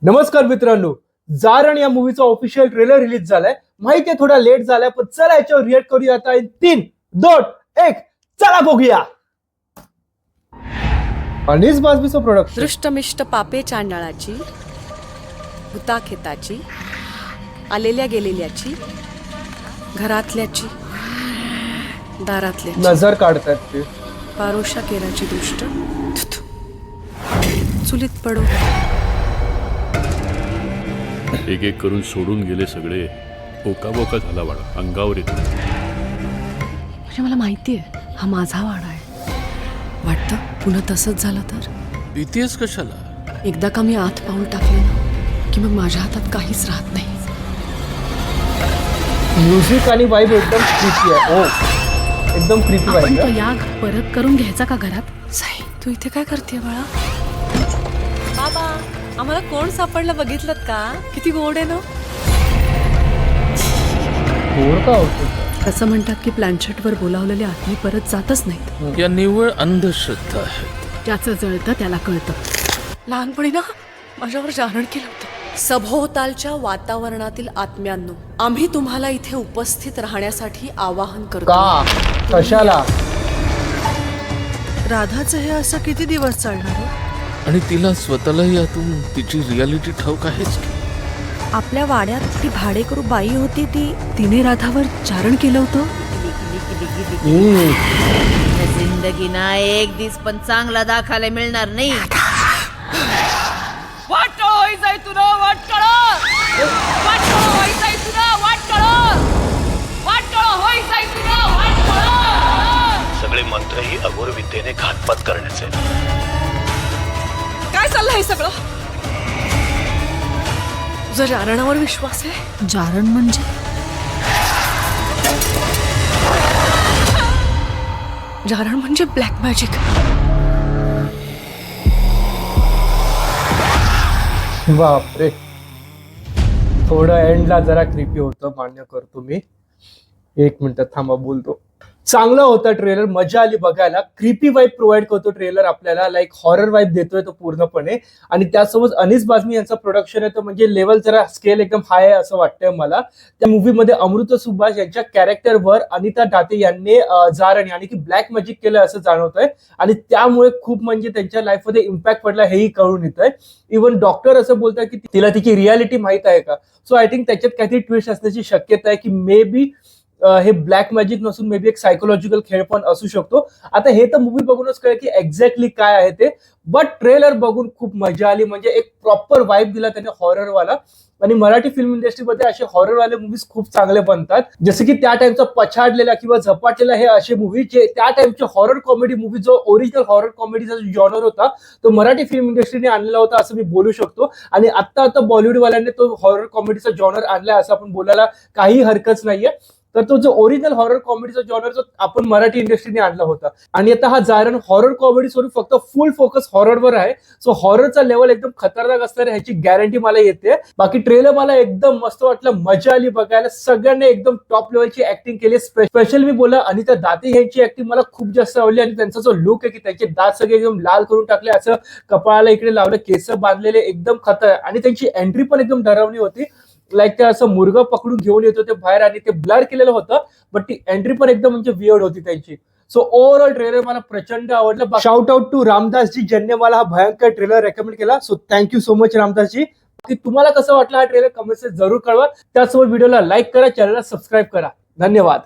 नमस्कार मित्रांनो, जारण या मूवीचा ऑफिशियल ट्रेलर रिलीज झालाय. माहिती आहे थोडा लेट झालाय, पण चला याच्यावर रिएक्ट करूया आता. 3, 2, 1 चला बघूया. अनिस बाजमीचं प्रोडक्शन. दृष्टमिष्ट पापे चांडाळाची, हुताखेताची, आलेल्या गेलेल्याची, घरातल्याची, दारातल्याची, नजर काढतात ते. पारोशा केराची दृष्ट थुथु. चुलीत पडो. एक एक करून सोडून गेले सगळे. ओकाबोका झाला वाडा, अंगावर येतो. म्हणजे मला माहिती आहे हा माझा वाडा आहे. वाटतं पुन्हा तसंच झालं तर. भीतीस कशाला? एकदा का मी आत पाऊल टाकले ना की मग माझ्या हातात काहीच राहत नाही. म्युझिक आणि वाईब एकदम क्रिपी आहे. हो, एकदम क्रिपी आपण वाईब तो आहे. याग परत करून घ्यायचा का घरात? साई, तू इथे काय करते बाळा? बाबा, आम्हाला कोण सापडलं बघितलं का? किती गोड आहे ना. गोड का होतं? असं म्हणतात की प्लॅनचेटवर बोलावलेले आत्मे परत जातच नाहीत. या निव्वळ अंधश्रद्धा आहेत. ज्याचं जळतं त्याला कळतं. लहानपणी ना माझ्यावर जारण केलं होतं. सभोवतालच्या वातावरणातील आत्म्यांनो, आम्ही तुम्हाला इथे उपस्थित राहण्यासाठी आवाहन करतो. का? कशाला? राधाचं हे असं किती दिवस चालणार? आणि तिला स्वतःलाही यातून तिची रियालिटी ठाऊक आहेच की. आपल्या वाड्यात ती भाडेकरू बाई होती, तिने राधावर चारण केलं होतं. जिंदगी ना एक दिस पण चांगला दाखायला मिळणार नाही. सगळे मंत्रही अघोर विद्येने घातपात करण्याचे. काय चाललं हे सगळं? तुझा जारणावर विश्वास आहे? जारण म्हणजे जारण म्हणजे ब्लॅक मॅजिक. बापरे, थोडं एंडला जरा क्रिपी होतं, मान्य करतो मी. 1 मिनिट थांबा, बोलतो. चांगला होता ट्रेलर, मजा आली बघायला. क्रिपी वाईब प्रोव्हाइड करतो ट्रेलर आपल्याला, लाईक हॉरर वाईब देतोय तो पूर्णपणे. आणि त्यासोबत अनिस बाजमी यांचं प्रोडक्शन आहे, तर म्हणजे लेवल जरा स्केल एकदम हाय आहे असं वाटतंय मला. त्या मूवीमध्ये अमृता सुभाष यांच्या कॅरेक्टरवर अनिता दाते यांनी जारण आणि की ब्लॅक मॅजिक केलं असं जाणवतंय. आणि त्यामुळे खूप म्हणजे त्यांच्या लाईफमध्ये इम्पॅक्ट पडला हेही कळून येतंय. इव्हन डॉक्टर असं बोलतात की तिला तिची रियालिटी माहित आहे का. सो आय थिंक त्याच्यात काहीतरी ट्विस्ट असण्याची शक्यता आहे की मे बी हे ब्लॅक मॅजिक नसून मे बी एक सायकोलॉजिकल खेळ पण असू शकतो. आता हे तर मूवी बघूनच कळेल की एक्झॅक्टली काय आहे ते. बट ट्रेलर बघून खूप मजा आली, म्हणजे एक प्रॉपर वाईब दिला त्याने हॉररवाला. आणि मराठी फिल्म इंडस्ट्रीमध्ये असे हॉररवाले मूवीज खूप चांगले बनतात. जसे की त्या टाइमचा पछाडलेला किंवा झपाटलेला हे असे मूवी जे त्या टाइमचे हॉरर कॉमेडी मूवी, जो ओरिजिनल हॉरर कॉमेडीचा जो जॉनर होता तो मराठी फिल्म इंडस्ट्रीने आणलेला होता असं मी बोलू शकतो. आणि आता बॉलिवूडवाल्यांनी तो हॉरर कॉमेडीचा जॉनर आणलाय असं आपण बोलायला काही हरकत नाहीये. तर तो जो ओरिजिनल हॉरर कॉमेडीचा जॉनर जो आपण मराठी इंडस्ट्रीने आणला होता. आणि आता हा जारण हॉरर कॉमेडी सोडून फक्त फुल फोकस हॉररवर आहे. सो हॉररचा लेवल एकदम खतरनाक असणार ह्याची गॅरंटी मला येते. बाकी ट्रेलर मला एकदम मस्त वाटलं, मजा आली बघायला. सगळ्यांनी एकदम टॉप लेवलची ऍक्टिंग केली. स्पेशल मी बोला अनिता दाते यांची ऍक्टिंग मला खूप जास्त आवडली. आणि त्यांचा जो लुक आहे की त्यांचे दात सगळे एकदम लाल करून टाकले, असं कपाळाला इकडे लावलं, केस बांधलेले, एकदम खतरनाक. आणि त्यांची एंट्री पण एकदम डरावणी होती. लाईक ते असं मुर्गा पकडून घेऊन येत होते बाहेर आणि ते ब्लर केलेलं होतं, बट ती एंट्री पण एकदम म्हणजे वियर्ड होती त्यांची. सो ओव्हरऑल ट्रेलर मला प्रचंड आवडलं. शाउट आउट टू रामदासजी ज्यांनी मला हा भयंकर ट्रेलर रेकमेंड केला. So thank you so much Ramdasji. की तुम्हाला कसं वाटलं हा ट्रेलर कमेंट्स जरूर कळवा. त्यासोबत व्हिडिओला लाईक करा, चॅनलला सबस्क्राईब करा. धन्यवाद.